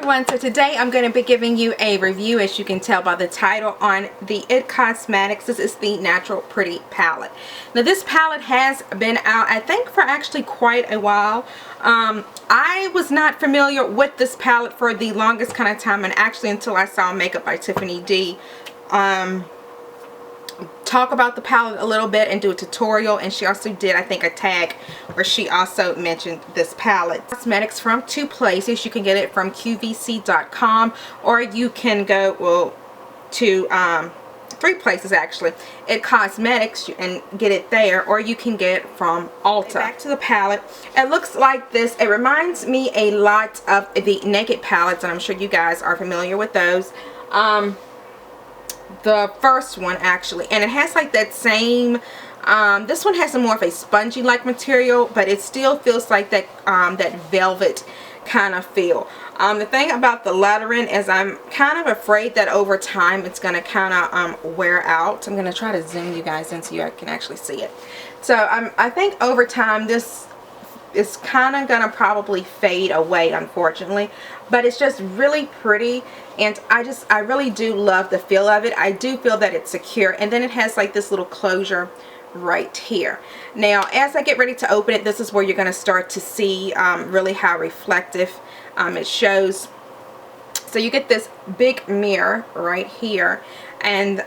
everyone, so today I'm going to be giving you a review, as you can tell by the title, on the IT Cosmetics. This is the Natural Pretty palette. Now this palette has been out, I think, for actually quite a while. I was not familiar with this palette for the longest kind of time, and actually until I saw Makeup by Tiffany D talk about the palette a little bit and do a tutorial, and she also did, I think, a tag where she also mentioned this palette. Cosmetics from two places. You can get it from qvc.com, or you can go to three places actually. IT Cosmetics and get it there, or you can get it from Ulta. Back to the palette. It looks like this. It reminds me a lot of the Naked palettes, and I'm sure you guys are familiar with those. The first one actually, and it has like that same this one has more of a spongy like material, but it still feels like that that velvet kind of feel. The thing about the lettering is I'm kind of afraid that over time it's going to kind of wear out. I'm going to try to zoom you guys in so you can actually see it. So I think over time this is kind of going to probably fade away, unfortunately, but it's just really pretty, and I really do love the feel of it. I do feel that it's secure, and then it has like this little closure right here. Now as I get ready to open it, this is where you're going to start to see really how reflective it shows. So you get this big mirror right here, and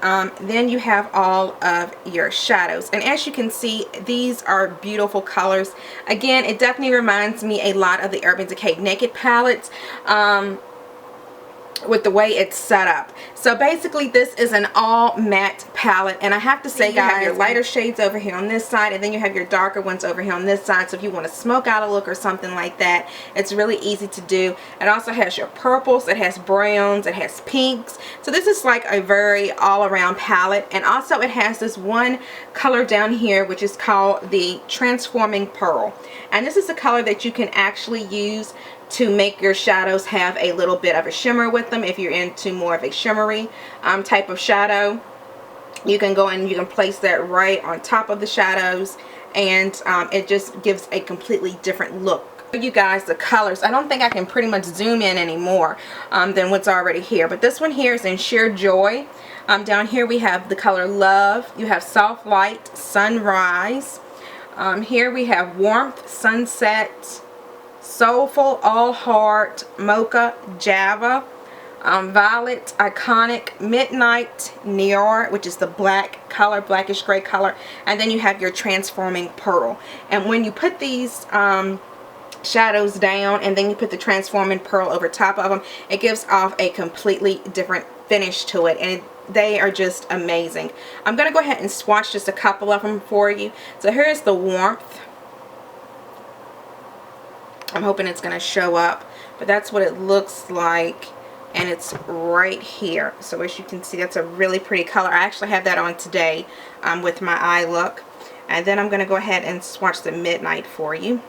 then you have all of your shadows, and as you can see, these are beautiful colors. Again, it definitely reminds me a lot of the Urban Decay Naked palettes with the way it's set up. So basically this is an all matte palette, and I have to say, guys, you have your lighter shades over here on this side, and then you have your darker ones over here on this side. So if you want to smoke out a look or something like that, it's really easy to do. It also has your purples, it has browns, it has pinks. So this is like a very all-around palette, and also it has this one color down here which is called the Transforming Pearl, and this is a color that you can actually use to make your shadows have a little bit of a shimmer with them. If you're into more of a shimmery type of shadow, you can go and you can place that right on top of the shadows, and it just gives a completely different look. You guys, the colors, I don't think I can pretty much zoom in anymore than what's already here, but this one here is in Sheer Joy. Down here we have the color Love, you have Soft Light, Sunrise, here we have Warmth, Sunset, Soulful, All Heart, Mocha, Java, Violet, Iconic, Midnight, Nior, which is the black color, blackish gray color, and then you have your Transforming Pearl. And when you put these shadows down and then you put the Transforming Pearl over top of them, it gives off a completely different finish to it, and they are just amazing. I'm going to go ahead and swatch just a couple of them for you. So here's the Warmth. I'm hoping it's going to show up, but that's what it looks like, and it's right here. So as you can see, that's a really pretty color. I actually have that on today with my eye look. And then I'm going to go ahead and swatch the Midnight for you.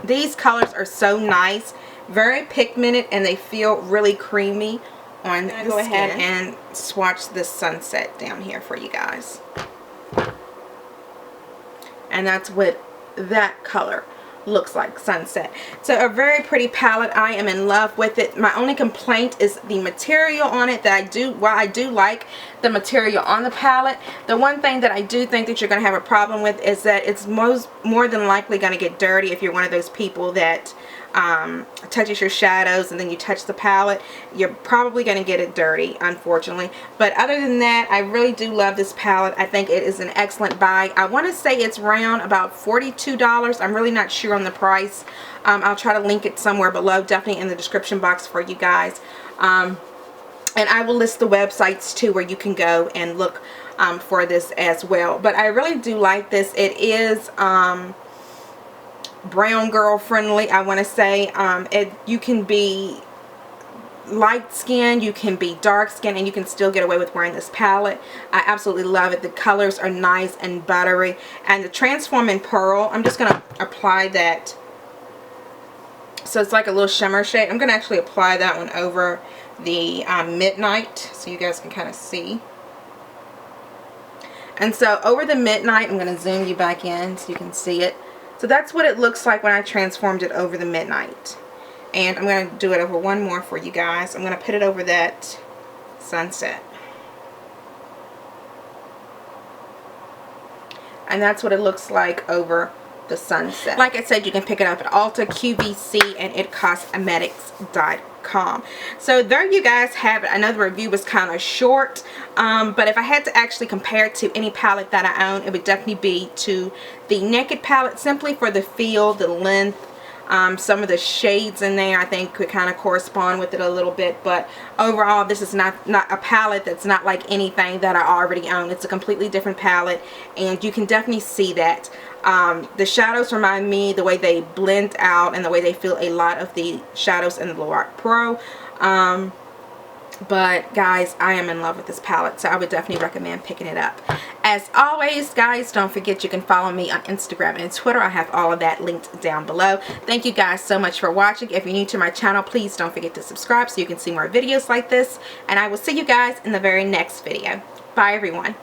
These colors are so nice, very pigmented, and they feel really creamy on the skin. Go ahead and swatch this Sunset down here for you guys. And that's what that color looks like, Sunset. So a very pretty palette. I am in love with it. My only complaint is the material on it. While I do like the material on the palette, the one thing that I do think that you're going to have a problem with is that it's more than likely going to get dirty if you're one of those people that touches your shadows and then you touch the palette. You're probably going to get it dirty, unfortunately. But other than that, I really do love this palette. I think it is an excellent buy. I want to say it's around about $42. I'm really not sure on the price. I'll try to link it somewhere below, definitely in the description box for you guys. And I will list the websites too where you can go and look for this as well. But I really do like this. It is brown girl friendly, I want to say. You can be light skin, you can be dark skin, and you can still get away with wearing this palette. I absolutely love it. The colors are nice and buttery, and the Transforming Pearl, I'm just going to apply that. So it's like a little shimmer shade. I'm going to actually apply that one over the Midnight so you guys can kind of see. And so over the Midnight, I'm going to zoom you back in so you can see it. So that's what it looks like when I transformed it over the Midnight. And I'm going to do it over one more for you guys. I'm going to put it over that Sunset. And that's what it looks like over the Sunset. Like I said, you can pick it up at Ulta, QVC, and itcosmetics.com. So there you guys have it. I know the review was kind of short, but if I had to actually compare it to any palette that I own, it would definitely be to the Naked palette, simply for the feel, the length. Some of the shades in there I think could kind of correspond with it a little bit, but overall this is not a palette that's not like anything that I already own. It's a completely different palette, and you can definitely see that. The shadows remind me the way they blend out and the way they feel a lot of the shadows in the Lorac Pro. But guys, I am in love with this palette, so I would definitely recommend picking it up. As always, guys, don't forget you can follow me on Instagram and Twitter. I have all of that linked down below. Thank you guys so much for watching. If you're new to my channel, please don't forget to subscribe so you can see more videos like this. And I will see you guys in the very next video. Bye, everyone.